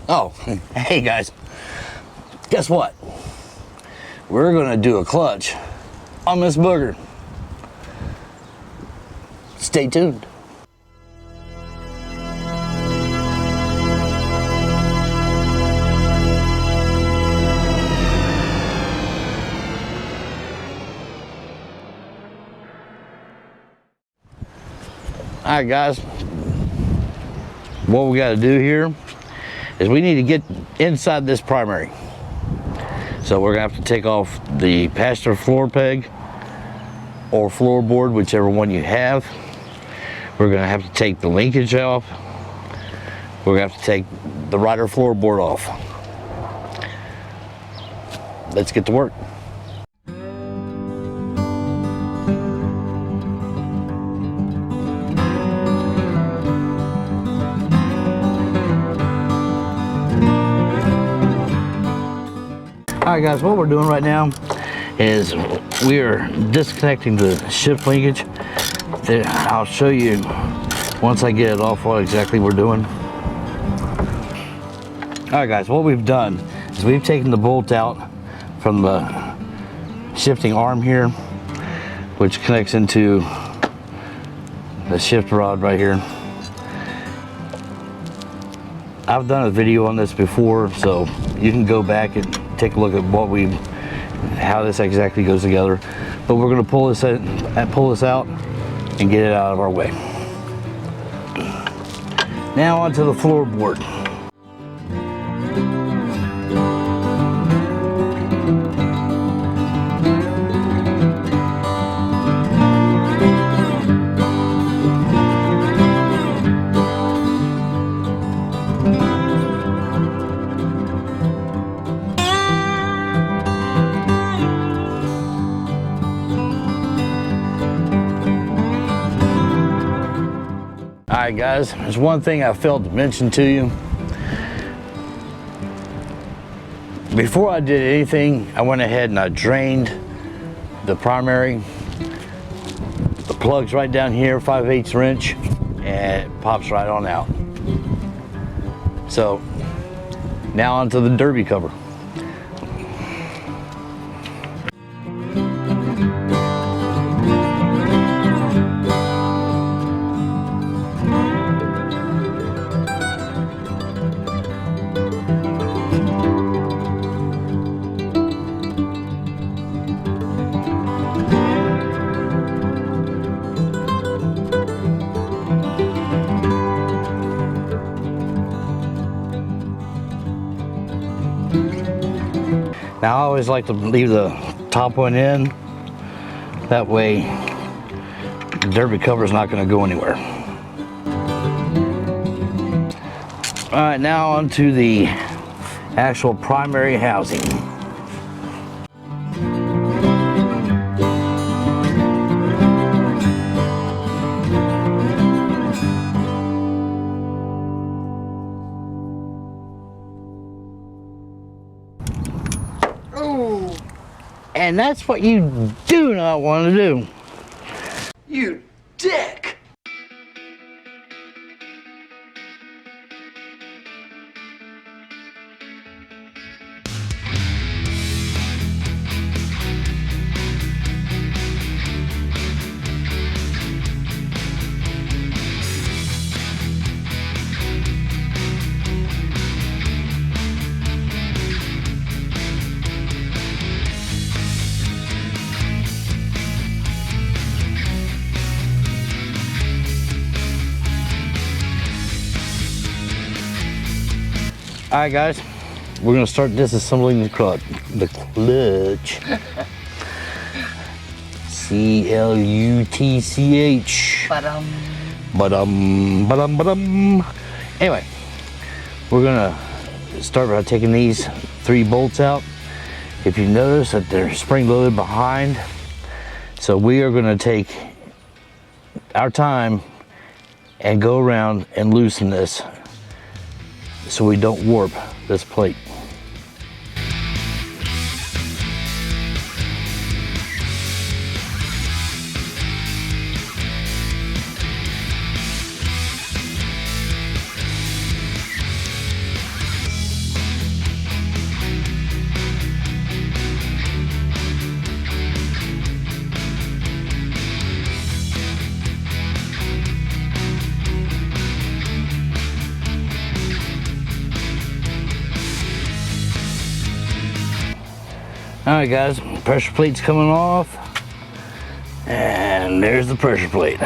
Oh, hey guys, guess what? We're gonna do a clutch on this booger. Stay tuned. All right, guys, what we got to do here is we need to get inside this primary. So we're gonna have to take off the passenger floor peg or floorboard, whichever one you have. We're gonna have to take the linkage off. We're gonna have to take the rider floorboard off. Let's get to work. All right, guys, what we're doing right now is we are disconnecting the shift linkage. I'll show you once I get it off what exactly we're doing. All right, guys, what we've done is we've taken the bolt out from the shifting arm here, which connects into the shift rod right here. I've done a video on this before, so you can go back and take a look at how this exactly goes together. But we're going to pull this out and get it out of our way. Now onto the floorboard. Alright guys, there's one thing I failed to mention to you. Before I did anything, I went ahead and I drained the primary. The plug's right down here, 5/8 wrench, and it pops right on out. So, now onto the derby cover. Now I always like to leave the top one in. That way the derby cover is not going to go anywhere. Alright, now onto the actual primary housing. And that's what you do not want to do. You dick! Alright guys, we're going to start disassembling the clutch. C-L-U-T-C-H. Ba-dum. Anyway, we're going to start by taking these 3 bolts out. If you notice that they're spring loaded behind, so we are going to take our time and go around and loosen this so we don't warp this plate. Alright guys, pressure plate's coming off. And there's the pressure plate.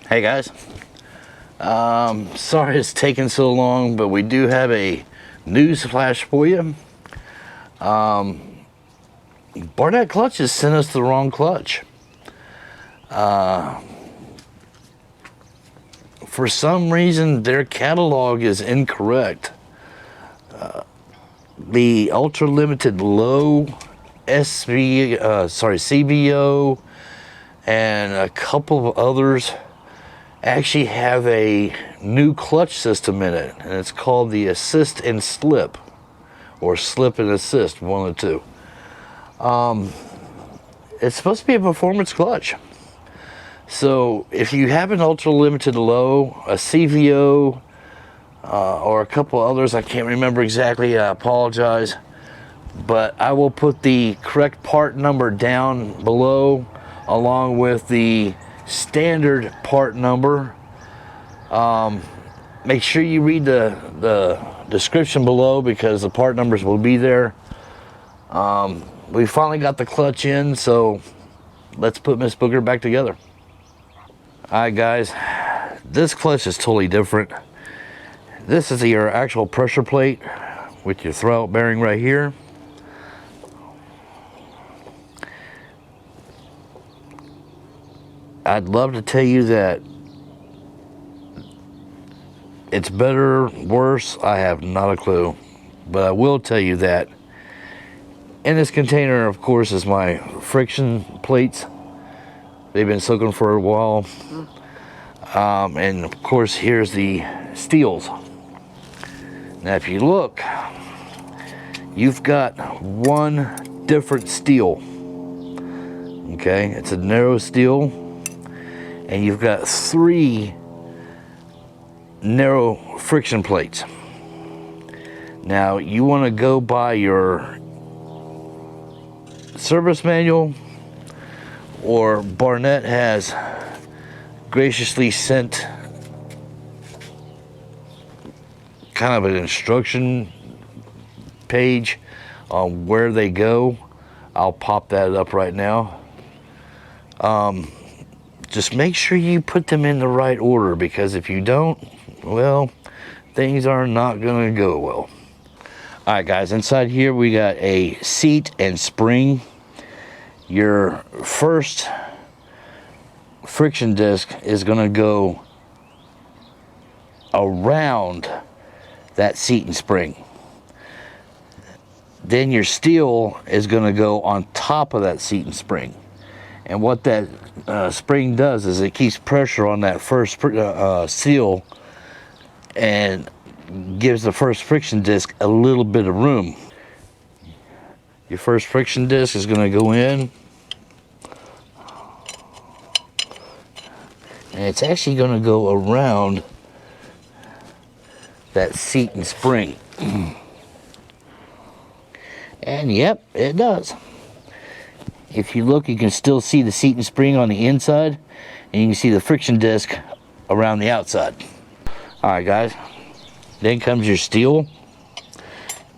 Hey guys, sorry it's taking so long, but we do have a news flash for you. Barnett Clutches sent us the wrong clutch. For some reason, their catalog is incorrect. The ultra limited low CVO and a couple of others actually have a new clutch system in it, and it's called the assist and slip, or slip and assist, one of the two. It's supposed to be a performance clutch. So if you have an ultra limited low, a CVO, or a couple others, I can't remember exactly, I apologize, but I will put the correct part number down below along with the standard part number. Make sure you read the description below because the part numbers will be there. We finally got the clutch in, so let's put Miss Booger back together. Alright guys, this clutch is totally different. This is your actual pressure plate with your throwout bearing right here. I'd love to tell you that it's better, worse, I have not a clue. But I will tell you that in this container, of course, is my friction plates. They've been soaking for a while. And of course, here's the steels. Now, if you look, you've got one different steel. Okay, it's a narrow steel. And you've got 3 narrow friction plates. Now you want to go by your service manual, or Barnett has graciously sent kind of an instruction page on where they go. I'll pop that up right now. Just make sure you put them in the right order, because if you don't, well, things are not going to go well. All right, guys, inside here we got a seat and spring. Your first friction disc is going to go around that seat and spring. Then your steel is going to go on top of that seat and spring. And what that spring does is it keeps pressure on that first seal and gives the first friction disc a little bit of room. Your first friction disc is going to go in, and it's actually going to go around that seat and spring. And yep, it does. If you look, you can still see the seat and spring on the inside, and you can see the friction disc around the outside. All right, guys, then comes your steel.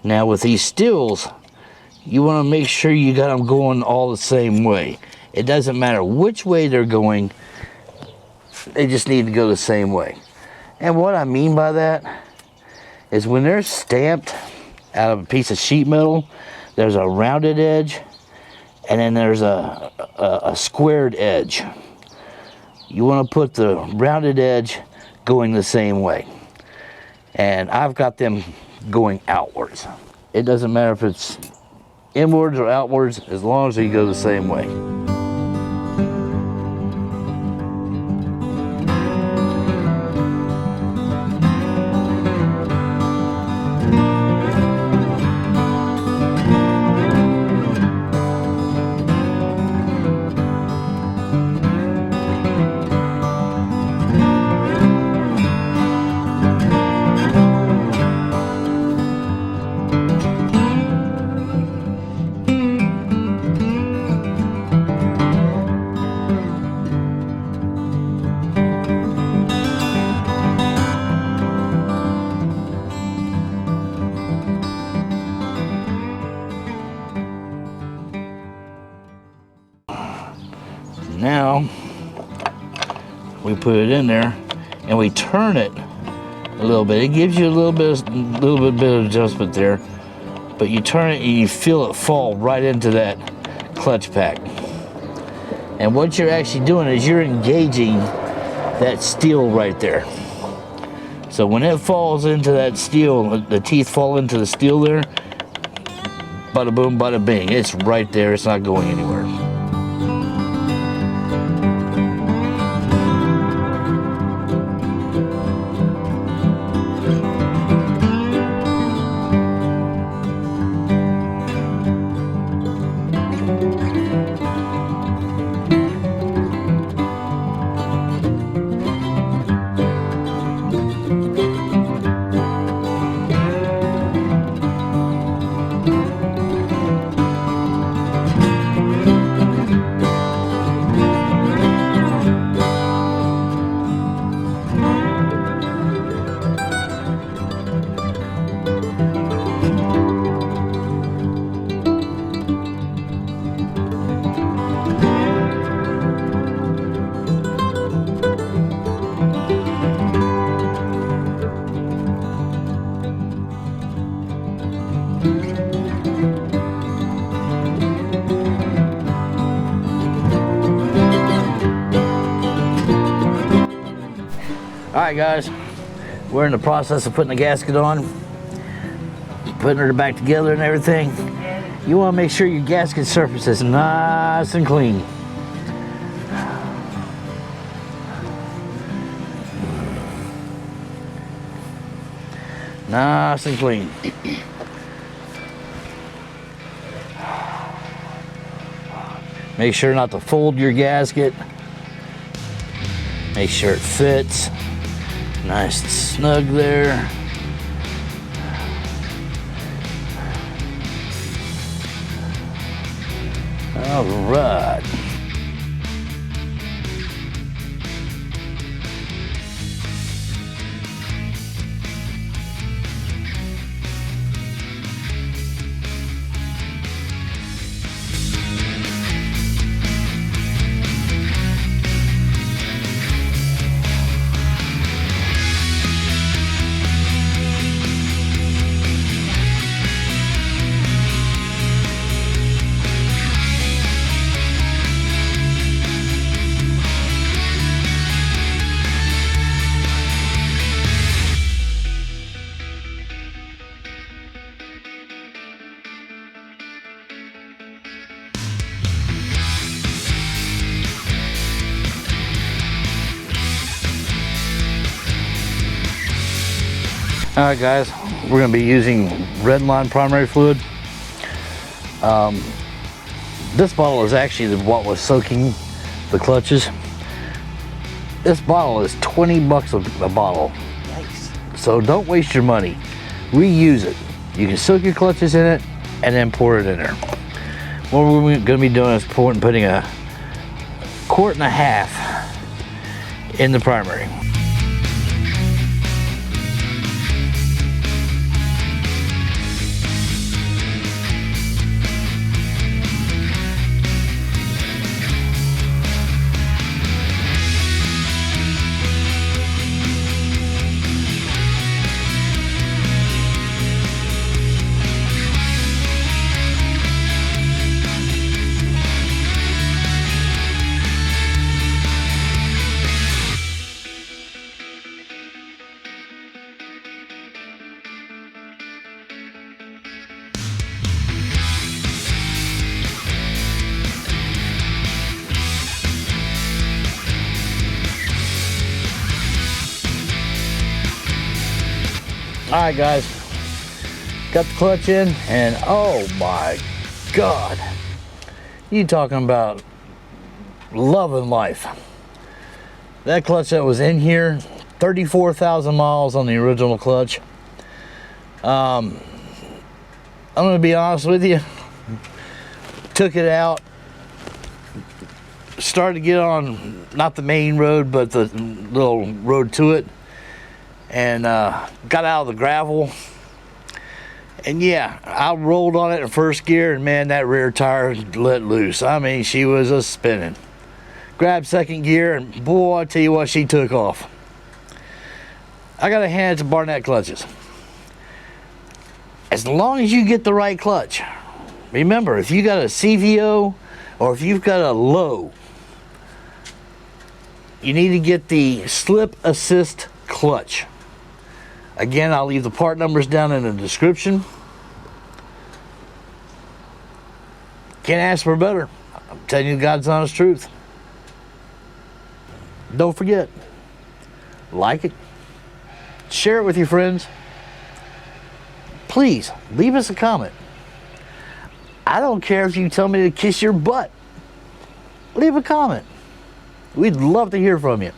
Now with these steels, you want to make sure you got them going all the same way. It doesn't matter which way they're going, they just need to go the same way. And what I mean by that is when they're stamped out of a piece of sheet metal, there's a rounded edge, and then there's a squared edge. You want to put the rounded edge going the same way. And I've got them going outwards. It doesn't matter if it's inwards or outwards, as long as you go the same way. Now we put it in there and we turn it a little bit. It gives you a little bit of adjustment there, but you turn it and you feel it fall right into that clutch pack. And what you're actually doing is you're engaging that steel right there. So when it falls into that steel, the teeth fall into the steel there, bada boom, bada bing. It's right there, it's not going anywhere. Alright guys, we're in the process of putting the gasket on, putting her back together and everything. You want to make sure your gasket surface is nice and clean. Nice and clean. Make sure not to fold your gasket. Make sure it fits. Nice and snug there. All right. Alright guys, we're going to be using red line primary fluid. This bottle is actually what was soaking the clutches. This bottle is 20 bucks a bottle. Nice. So don't waste your money. Reuse it. You can soak your clutches in it and then pour it in there. What we're going to be doing is putting a 1.5 quart in the primary. Alright guys, got the clutch in, and oh my god, you talking about love and life. That clutch that was in here, 34,000 miles on the original clutch. I'm gonna be honest with you, took it out, started to get on not the main road but the little road to it, and got out of the gravel, and yeah, I rolled on it in first gear, and man, that rear tire let loose. I mean, she was a spinning. grabbed second gear, and boy, I tell you what, she took off. I gotta hand it to Barnett Clutches. As long as you get the right clutch. Remember, if you got a CVO or if you've got a low, you need to get the slip assist clutch. Again, I'll leave the part numbers down in the description. Can't ask for better. I'm telling you God's honest truth. Don't forget, like it, share it with your friends. Please, leave us a comment. I don't care if you tell me to kiss your butt. Leave a comment. We'd love to hear from you.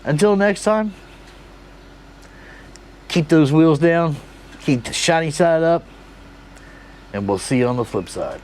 Until next time, keep those wheels down, keep the shiny side up, and we'll see you on the flip side.